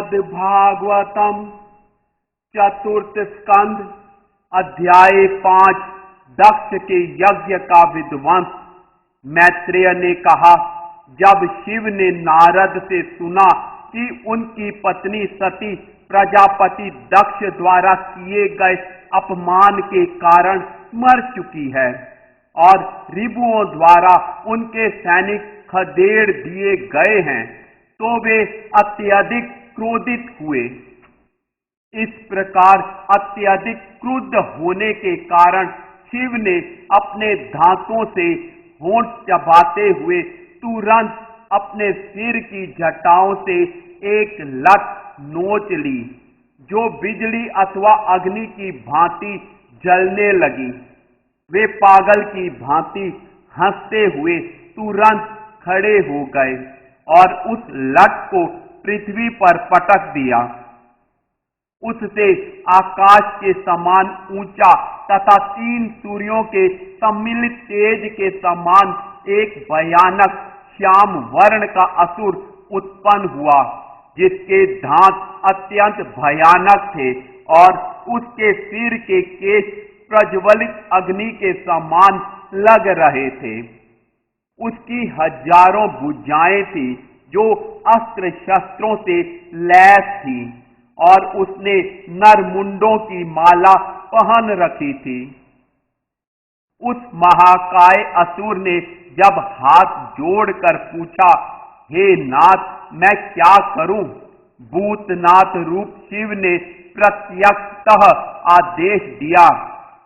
श्रीमद्भागवतम चतुर्थ स्कंध अध्याय 5 दक्ष के यज्ञ का विध्वंस। मैत्रेय ने कहा, जब शिव ने नारद से सुना कि उनकी पत्नी सती प्रजापति दक्ष द्वारा किए गए अपमान के कारण मर चुकी है और रिपुओं द्वारा उनके सैनिक खदेड़ दिए गए हैं, तो वे अत्यधिक क्रोधित हुए। इस प्रकार अत्यधिक क्रुद्ध होने के कारण शिव ने अपने दांतों से होंठ चबाते हुए तुरंत अपने सिर की जटाओं से एक लठ नोच ली, जो बिजली अथवा अग्नि की भांति जलने लगी। वे पागल की भांति हंसते हुए तुरंत खड़े हो गए और उस लठ को पृथ्वी पर पटक दिया। उससे आकाश के समान ऊंचा तथा 3 सूर्यों के सम्मिलित तेज के समान एक भयानक श्याम वर्ण का असुर उत्पन्न हुआ, जिसके दांत अत्यंत भयानक थे और उसके सिर के केश प्रज्वलित अग्नि के समान लग रहे थे। उसकी हजारों भुजाएं थी जो अस्त्र शस्त्रों से लैस थी और उसने नरमुंडों की माला पहन रखी थी। उस महाकाय असुर ने जब हाथ जोड़कर पूछा, हे नाथ, मैं क्या करूं? भूतनाथ रूप शिव ने प्रत्यक्षतः आदेश दिया,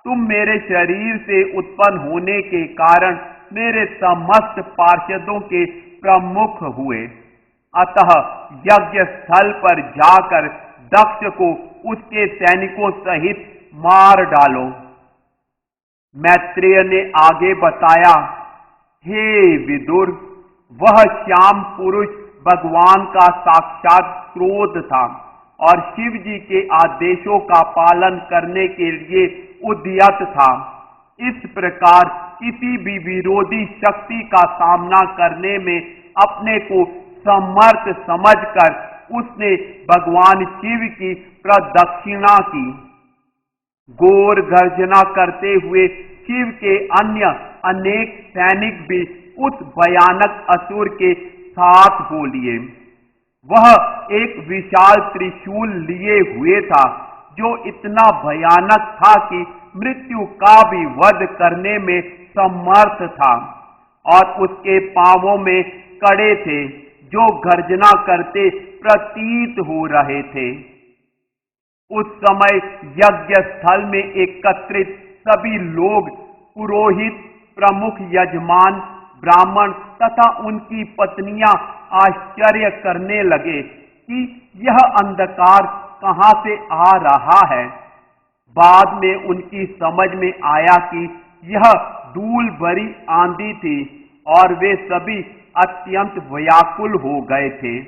तुम मेरे शरीर से उत्पन्न होने के कारण मेरे समस्त पार्षदों के प्रमुख हुए, अतः यज्ञ स्थल पर जाकर दक्ष को उसके सैनिकों सहित मार डालो। मैत्रेय ने आगे बताया, हे विदुर, वह श्याम पुरुष भगवान का साक्षात क्रोध था और शिव जी के आदेशों का पालन करने के लिए उद्यत था। इस प्रकार किसी भी विरोधी शक्ति का सामना करने में अपने को समर्थ समझकर उसने भगवान शिव की प्रदक्षिणा की। घोर गर्जना करते हुए शिव के अन्य अनेक सैनिक भी उस भयानक असुर के साथ हो लिए। वह एक विशाल त्रिशूल लिए हुए था, जो इतना भयानक था कि मृत्यु का भी वध करने में समर्थ था, और उसके पांवों में कड़े थे जो गर्जना करते प्रतीत हो रहे थे। उस समय यज्ञ स्थल में एकत्रित सभी लोग, पुरोहित, प्रमुख यजमान, ब्राह्मण तथा उनकी पत्नियां आश्चर्य करने लगे कि यह अंधकार कहां से आ रहा है। बाद में उनकी समझ में आया कि यह धूल भरी आंधी थी और वे सभी अत्यंत व्याकुल हो गए थे।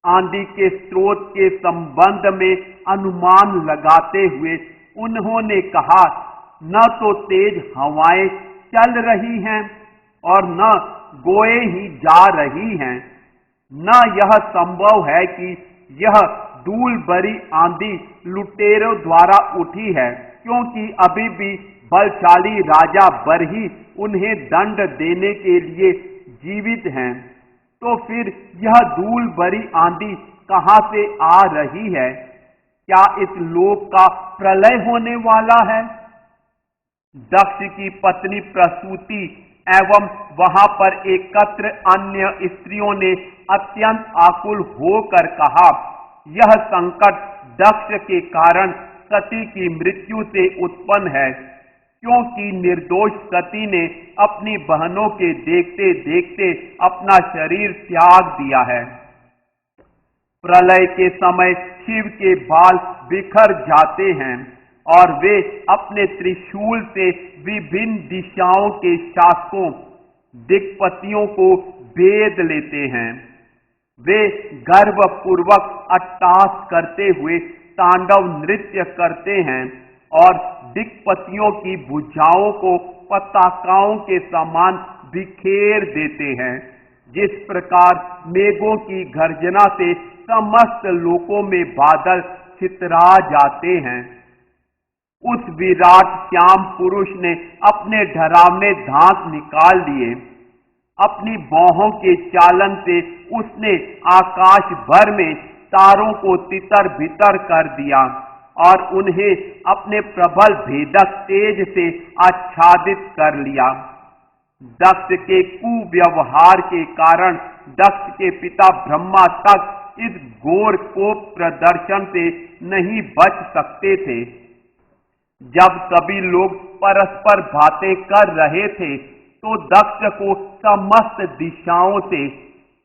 आंधी के स्रोत के संबंध में अनुमान लगाते हुए उन्होंने कहा, न तो तेज हवाएं चल रही हैं और न गोए ही जा रही हैं, न यह संभव है कि यह धूल भरी आंधी लुटेरों द्वारा उठी है, क्योंकि अभी भी बलशाली राजा बरही उन्हें दंड देने के लिए जीवित हैं। तो फिर यह धूल भरी आंधी कहां से आ रही है? क्या इस लोक का प्रलय होने वाला है? दक्ष की पत्नी प्रसूति एवं वहां पर एकत्र अन्य स्त्रियों ने अत्यंत आकुल होकर कहा, यह संकट दक्ष के कारण सती की मृत्यु से उत्पन्न है, क्योंकि निर्दोष सती ने अपनी बहनों के देखते देखते अपना शरीर त्याग दिया है। प्रलय के समय शिव के बाल बिखर जाते हैं और वे अपने त्रिशूल से विभिन्न दिशाओं के शासकों दिक्पतियों को भेद लेते हैं। वे गर्वपूर्वक अट्टहास करते हुए तांडव नृत्य करते हैं और दिक्पतियों की भुजाओं को पताकाओं के समान बिखेर देते हैं। जिस प्रकार मेघों की गर्जना से समस्त लोकों में बादल छितरा जाते हैं, उस विराट श्याम पुरुष ने अपने डरावने दांत निकाल लिए। अपनी भौहों के चालन से उसने आकाश भर में तारों को तितर बितर कर दिया और उन्हें अपने प्रबल भेदक तेज से आच्छादित कर लिया। दक्ष के कुव्यवहार के कारण दक्ष के पिता ब्रह्मा तक इस घोर कोप प्रदर्शन से नहीं बच सकते थे। जब सभी लोग परस्पर बातें कर रहे थे तो दक्ष को समस्त दिशाओं से,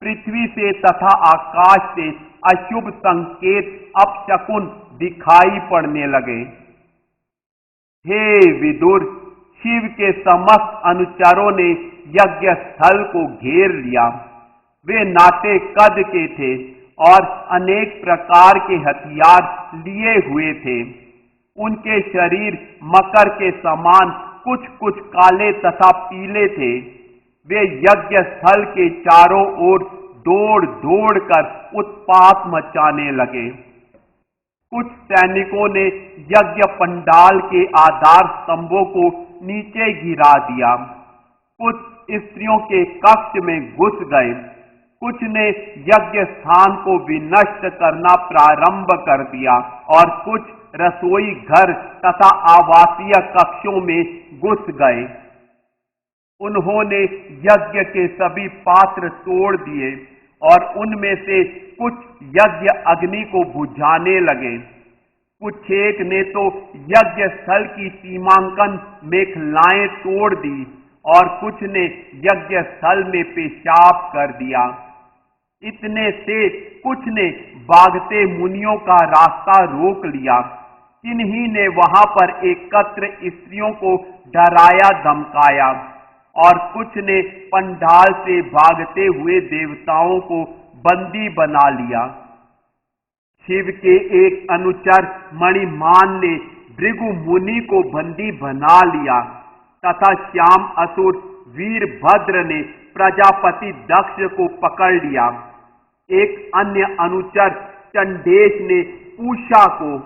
पृथ्वी से तथा आकाश से अशुभ संकेत अपशकुन दिखाई पड़ने लगे। हे विदुर, शिव के समस्त अनुचरों ने यज्ञ स्थल को घेर लिया। वे नाटे कद के थे और अनेक प्रकार के हथियार लिए हुए थे। उनके शरीर मकर के समान कुछ कुछ काले तथा पीले थे। वे यज्ञ स्थल के चारों ओर दौड़ दौड़ कर उत्पात मचाने लगे। कुछ सैनिकों ने यज्ञ पंडाल के आधार स्तंभों को नीचे गिरा दिया। कुछ स्त्रियों के कक्ष में घुस गए। कुछ ने यज्ञ स्थान को विनष्ट करना प्रारंभ कर दिया और कुछ रसोई घर तथा आवासीय कक्षों में घुस गए। उन्होंने यज्ञ के सभी पात्र तोड़ दिए और उनमें से कुछ यज्ञ अग्नि को बुझाने लगे। कुछ एक ने तो यज्ञ स्थल की सीमांकन मेखलाएं तोड़ दी और कुछ ने यज्ञ स्थल में पेशाब कर दिया। इतने से कुछ ने भागते मुनियों का रास्ता रोक लिया। किन्हीं ने वहां पर एकत्र स्त्रियों को डराया धमकाया और कुछ ने पंडाल से भागते हुए देवताओं को बंदी बना लिया। शिव के एक अनुचर मणिमान ने भृगु मुनि को बंदी बना लिया तथा श्याम असुर वीरभद्र ने प्रजापति दक्ष को पकड़ लिया। एक अन्य अनुचर चंडेश ने पूषा को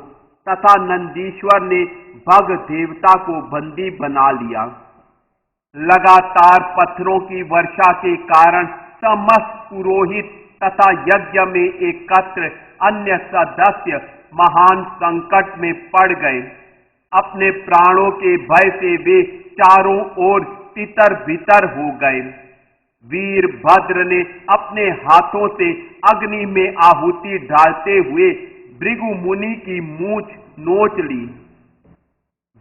तथा नंदीश्वर ने भग देवता को बंदी बना लिया। लगातार पत्थरों की वर्षा के कारण समस्त पुरोहित तथा यज्ञ में एकत्र अन्य सदस्य महान संकट में पड़ गए। अपने प्राणों के भय से वे चारों ओर तितर बितर हो गए। वीरभद्र ने अपने हाथों से अग्नि में आहुति डालते हुए भृगु मुनि की मूंछ नोच ली।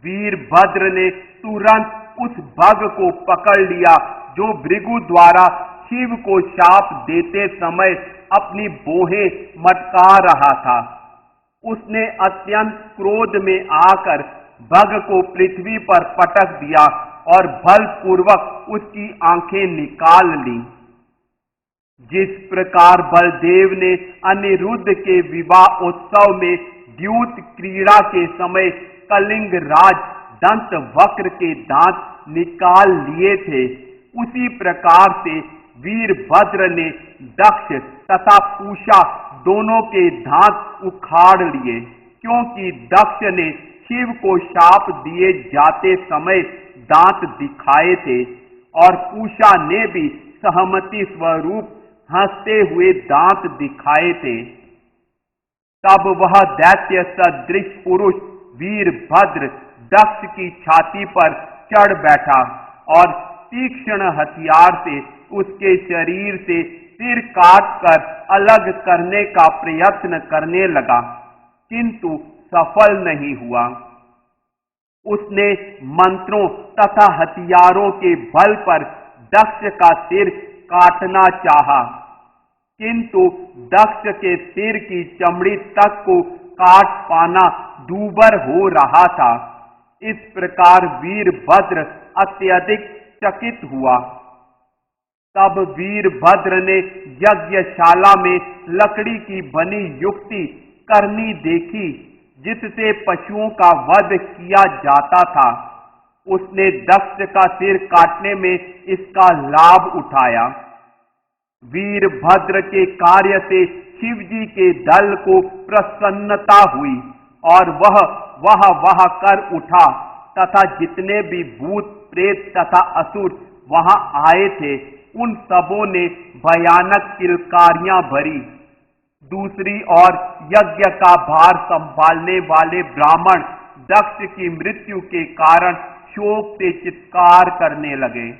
वीरभद्र ने तुरंत उस भग को पकड़ लिया जो भृगु द्वारा शिव को शाप देते समय अपनी भौहें मटका रहा था। उसने अत्यंत क्रोध में आकर भग को पृथ्वी पर पटक दिया और बलपूर्वक उसकी आंखें निकाल ली। जिस प्रकार बलदेव ने अनिरुद्ध के विवाह उत्सव में द्यूत क्रीड़ा के समय कलिंग राज दंत वक्र के दांत निकाल लिए थे, उसी प्रकार से वीरभद्र ने दक्ष तथा पूषा दोनों के दांत उखाड़ लिए, क्योंकि दक्ष ने शिव को शाप दिए जाते समय दांत दिखाए थे और पूषा ने भी सहमति स्वरूप हंसते हुए दांत दिखाए थे। तब वह दैत्य सदृश पुरुष वीरभद्र दक्ष की छाती पर चढ़ बैठा और तीक्ष्ण हथियार से उसके शरीर से सिर काट कर अलग करने का प्रयत्न करने लगा, किंतु सफल नहीं हुआ। उसने मंत्रों तथा हथियारों के बल पर दक्ष का सिर काटना चाहा, किंतु दक्ष के सिर की चमड़ी तक को काट पाना दूभर हो रहा था। इस प्रकार वीरभद्र अत्यधिक चकित हुआ। तब वीरभद्र ने यज्ञशाला में लकड़ी की बनी युक्ति करनी देखी, जिससे पशुओं का वध किया जाता था। उसने दक्ष का सिर काटने में इसका लाभ उठाया। वीरभद्र के कार्य से शिव जी के दल को प्रसन्नता हुई और वह कर उठा तथा जितने भी भूत प्रेत तथा असुर वहां आए थे उन सबों ने भयानक किलकारियां भरी। दूसरी ओर यज्ञ का भार संभालने वाले ब्राह्मण दक्ष की मृत्यु के कारण शोक से चित्कार करने लगे।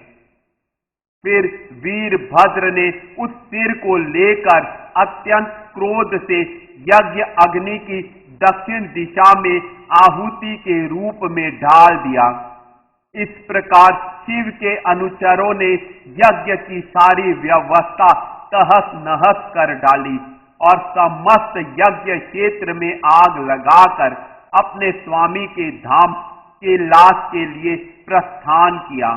फिर वीरभद्र ने उस सिर को लेकर अत्यंत क्रोध से यज्ञ अग्नि की दक्षिण दिशा में आहुति के रूप में डाल दिया। इस प्रकार शिव के अनुचरों ने यज्ञ की सारी व्यवस्था तहस नहस कर डाली और समस्त यज्ञ क्षेत्र में आग लगाकर अपने स्वामी के धाम कैलाश के लिए प्रस्थान किया।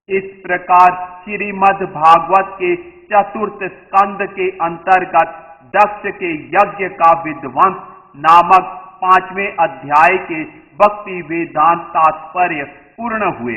इस प्रकार श्रीमद् भागवत के चतुर्थ स्कंद के अंतर्गत दक्ष के यज्ञ का विध्वंस नामक 5वें अध्याय के भक्ति वेदांत तात्पर्य पूर्ण हुए।